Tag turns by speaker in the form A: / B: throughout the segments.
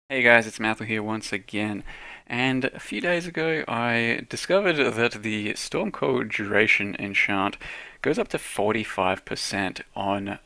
A: Hey guys, it's Mathil here once again, and a few days ago I discovered that the Stormcall duration enchant goes up to 45% on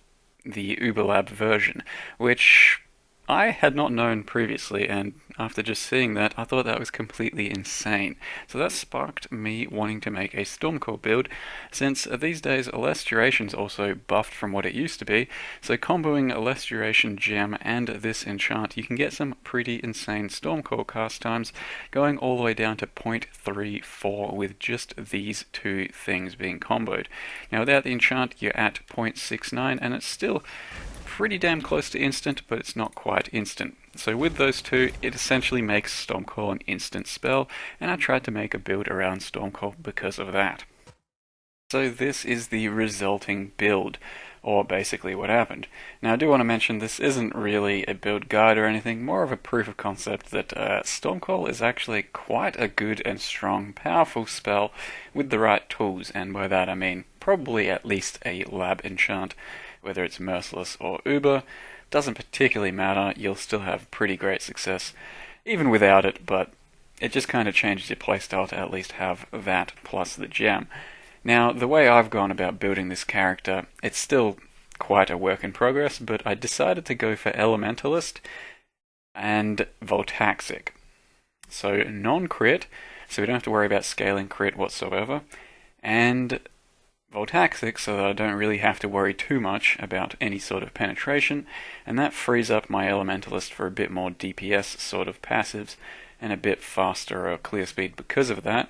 A: the Uberlab version, which I had not known previously, and after just seeing that, I thought that was completely insane. So that sparked me wanting to make a Stormcall build, since these days less duration's also buffed from what it used to be, so comboing a less duration gem and this enchant, you can get some pretty insane Stormcall cast times, going all the way down to 0.34 with just these two things being comboed. Now without the enchant, you're at 0.69, and it's still pretty damn close to instant, but it's not quite instant. So with those two, it essentially makes Stormcall an instant spell, and I tried to make a build around Stormcall because of that. So this is the resulting build, or basically what happened. Now I do want to mention this isn't really a build guide or anything, more of a proof of concept that Stormcall is actually quite a good and strong, powerful spell with the right tools, and by that I mean probably at least a lab enchant. Whether it's Merciless or Uber, doesn't particularly matter, you'll still have pretty great success even without it, but it just kind of changes your playstyle to at least have that plus the gem. Now, the way I've gone about building this character, it's still quite a work in progress, but I decided to go for Elementalist and Voltaxic. So non-crit, so we don't have to worry about scaling crit whatsoever, and Voltaxic so that I don't really have to worry too much about any sort of penetration, and that frees up my Elementalist for a bit more DPS sort of passives and a bit faster clear speed because of that,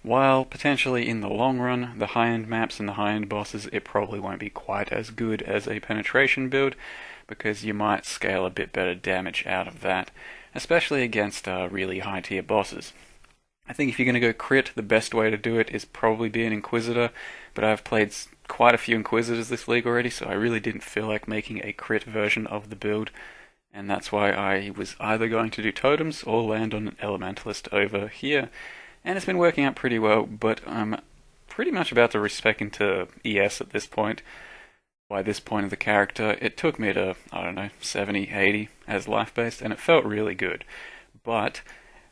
A: while potentially in the long run, the high-end maps and the high-end bosses, it probably won't be quite as good as a penetration build, because you might scale a bit better damage out of that, especially against really high-tier bosses. I think if you're going to go crit, the best way to do it is probably be an Inquisitor, but I've played quite a few Inquisitors this league already, so I really didn't feel like making a crit version of the build, and that's why I was either going to do Totems or land on an Elementalist over here, and it's been working out pretty well, but I'm pretty much about to respec into ES at this point. By this point of the character, it took me to, I don't know, 70, 80 as life-based, and it felt really good, but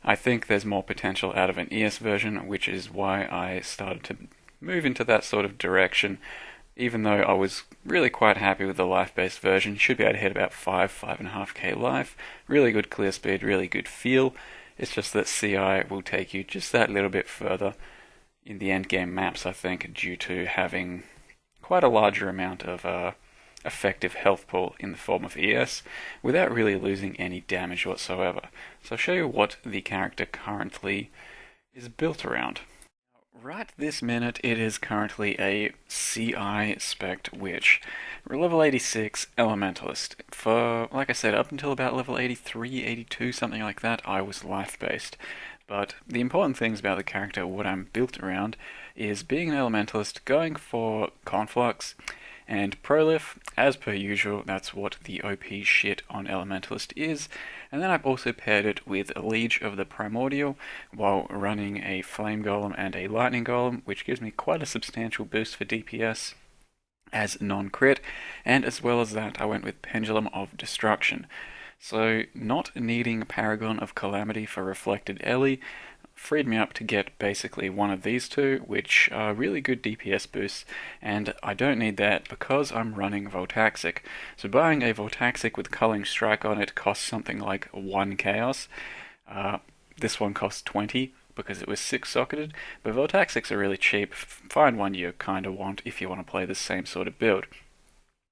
A: I think there's more potential out of an ES version, which is why I started to move into that sort of direction. Even though I was really quite happy with the life-based version, you should be able to hit about 5.5k life, really good clear speed, really good feel. It's just that CI will take you just that little bit further in the endgame maps, I think, due to having quite a larger amount of effective health pool in the form of ES without really losing any damage whatsoever. So I'll show you what the character currently is built around. Right this minute, it is currently a CI spec witch. We're level 86 elementalist. For, like I said, up until about level 83, 82, something like that, I was life-based. But the important things about the character, what I'm built around, is being an elementalist, going for Conflux, and Prolif, as per usual, that's what the OP shit on Elementalist is. And then I've also paired it with Liege of the Primordial while running a Flame Golem and a Lightning Golem, which gives me quite a substantial boost for DPS as non-crit. And as well as that, I went with Pendulum of Destruction. So not needing Paragon of Calamity for Reflected Ellie freed me up to get basically one of these two, which are really good DPS boosts, and I don't need that because I'm running Voltaxic. So buying a Voltaxic with Culling Strike on it costs something like 1 Chaos. This one costs 20 because it was 6-socketed, but Voltaxics are really cheap. Find one you kind of want if you want to play the same sort of build.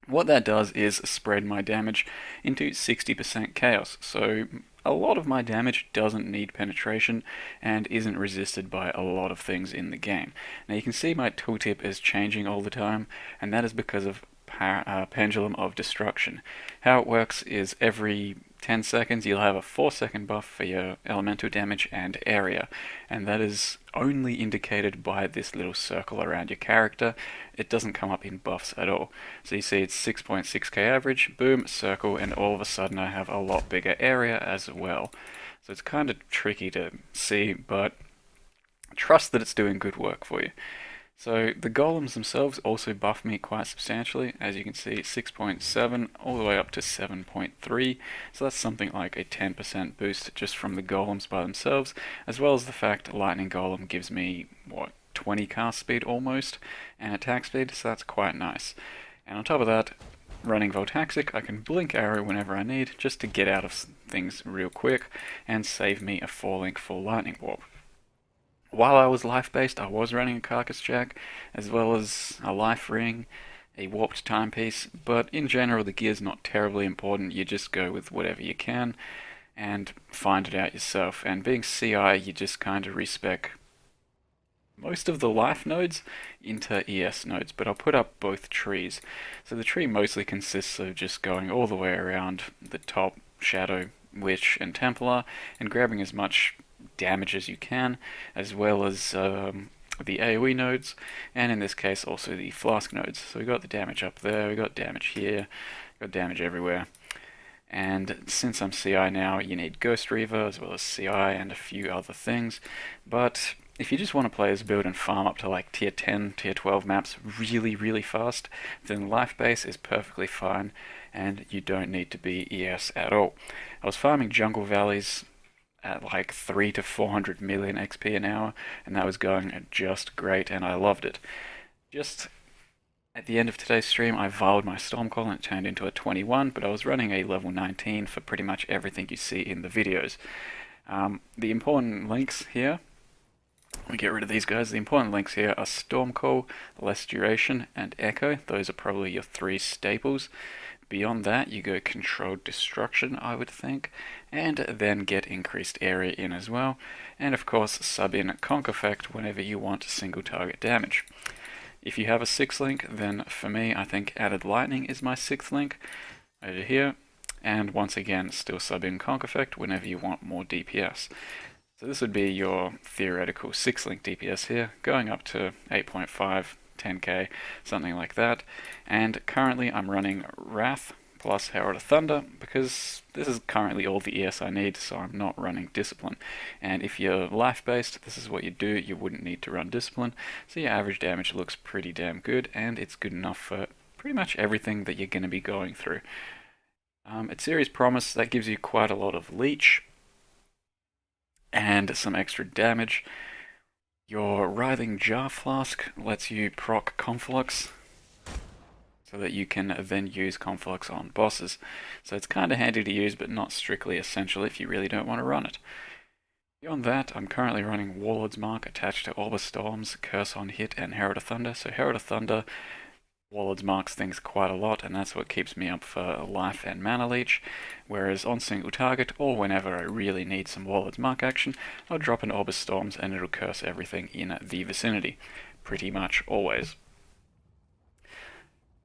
A: What that does is spread my damage into 60% chaos, so a lot of my damage doesn't need penetration and isn't resisted by a lot of things in the game. Now you can see my tooltip is changing all the time, and that is because of Pendulum of Destruction. How it works is every 10 seconds you'll have a 4-second buff for your elemental damage and area, and that is only indicated by this little circle around your character. It doesn't come up in buffs at all. So you see it's 6.6k average, boom, circle, and all of a sudden I have a lot bigger area as well. So it's kind of tricky to see, but trust that it's doing good work for you. So the golems themselves also buff me quite substantially. As you can see, 6.7 all the way up to 7.3. So that's something like a 10% boost just from the golems by themselves, as well as the fact Lightning Golem gives me, what, 20 cast speed almost, and attack speed, so that's quite nice. And on top of that, running Voltaxic, I can blink arrow whenever I need, just to get out of things real quick, and save me a 4-link full lightning warp. While I was life-based, I was running a carcass jack, as well as a life ring, a warped timepiece, but in general the gear's not terribly important, you just go with whatever you can, and find it out yourself. And being CI, you just kind of respec most of the life nodes into ES nodes, but I'll put up both trees. So the tree mostly consists of just going all the way around the top, Shadow, Witch, and Templar, and grabbing as much damage as you can, as well as the AoE nodes, and in this case also the flask nodes. So we got the damage up there, we got damage here, got damage everywhere. And since I'm CI now, you need Ghost Reaver as well as CI and a few other things. But if you just want to play as build and farm up to like tier 10, tier 12 maps really fast, then Life Base is perfectly fine and you don't need to be ES at all. I was farming Jungle Valleys at like 3 to 400 million XP an hour, and that was going just great, and I loved it. Just at the end of today's stream, I viled my Stormcall and it turned into a 21, but I was running a level 19 for pretty much everything you see in the videos. The important links here, let me get rid of these guys. The important links here are Stormcall, Less Duration, and Echo. Those are probably your 3 staples. Beyond that, you go Controlled Destruction, I would think, and then get Increased Area in as well, and of course sub in Conk Effect whenever you want single target damage. If you have a 6th link, then for me, I think Added Lightning is my 6th link over here, and once again, still sub in Conk Effect whenever you want more DPS. So this would be your theoretical 6th link DPS here, going up to 8.5, 10k, something like that. And currently I'm running Wrath plus Herald of Thunder because this is currently all the ES I need, so I'm not running Discipline. And if you're life-based, this is what you do, you wouldn't need to run Discipline, so your average damage looks pretty damn good, and it's good enough for pretty much everything that you're going to be going through. At Series Promise, that gives you quite a lot of leech, and some extra damage. Your Writhing Jar Flask lets you proc Conflux, so that you can then use Conflux on bosses. So it's kind of handy to use, but not strictly essential if you really don't want to run it. Beyond that, I'm currently running Warlord's Mark attached to Orb of Storms, Curse on Hit, and Herald of Thunder. So Herald of Thunder, Warlord's marks things quite a lot, and that's what keeps me up for life and mana leech, whereas on single target, or whenever I really need some Warlord's mark action, I'll drop an Orb of Storms and it'll curse everything in the vicinity. Pretty much always.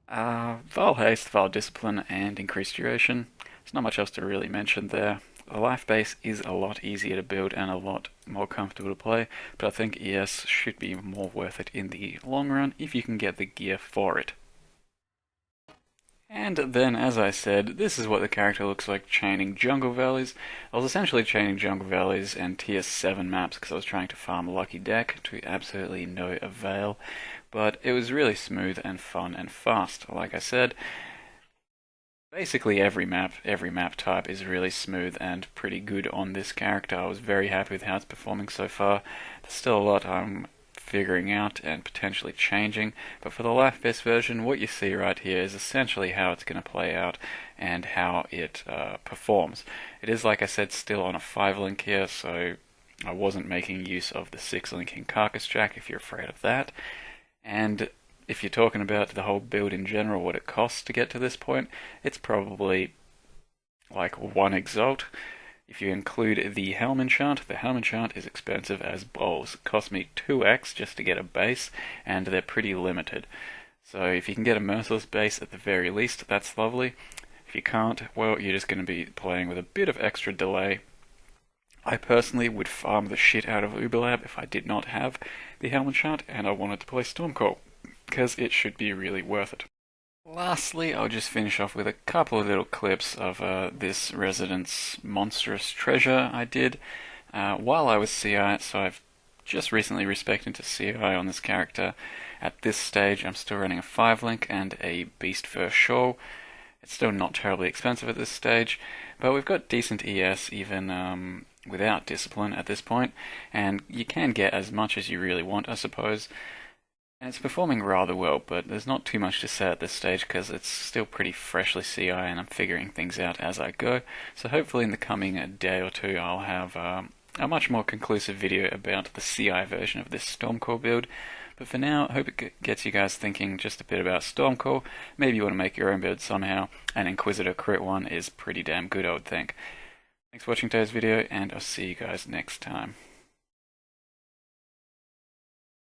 A: Vile Haste, Vile Discipline, and Increased Duration. There's not much else to really mention there. The life base is a lot easier to build and a lot more comfortable to play, but I think ES should be more worth it in the long run if you can get the gear for it. And then, as I said, this is what the character looks like chaining Jungle Valleys. I was essentially chaining Jungle Valleys and tier 7 maps because I was trying to farm Lucky Deck to absolutely no avail, but it was really smooth and fun and fast. Like I said, basically every map type is really smooth and pretty good on this character. I was very happy with how it's performing so far. There's still a lot I'm figuring out and potentially changing, but for the life-based version, what you see right here is essentially how it's going to play out and how it performs. It is, like I said, still on a 5-link here, so I wasn't making use of the 6-link in Carcass Jack if you're afraid of that. And if you're talking about the whole build in general, what it costs to get to this point, it's probably like 1 Exalt. If you include the Helm Enchant is expensive as balls. It cost me 2x just to get a base, and they're pretty limited. So if you can get a Merciless base at the very least, that's lovely. If you can't, well, you're just going to be playing with a bit of extra delay. I personally would farm the shit out of Uberlab if I did not have the Helm Enchant and I wanted to play Stormcall, because it should be really worth it. Lastly, I'll just finish off with a couple of little clips of this Residence monstrous treasure I did while I was CI, so I've just recently respected to CI on this character, At this stage, I'm still running a 5-link and a Beast Fur Shawl. It's still not terribly expensive at this stage, but we've got decent ES even without discipline at this point, and you can get as much as you really want, I suppose. And it's performing rather well, but there's not too much to say at this stage because it's still pretty freshly CI and I'm figuring things out as I go. So hopefully in the coming day or two I'll have a much more conclusive video about the CI version of this Stormcall build. But for now, I hope it gets you guys thinking just a bit about Stormcall. Maybe you want to make your own build somehow, and Inquisitor Crit 1 is pretty damn good, I would think. Thanks for watching today's video, and I'll see you guys next time.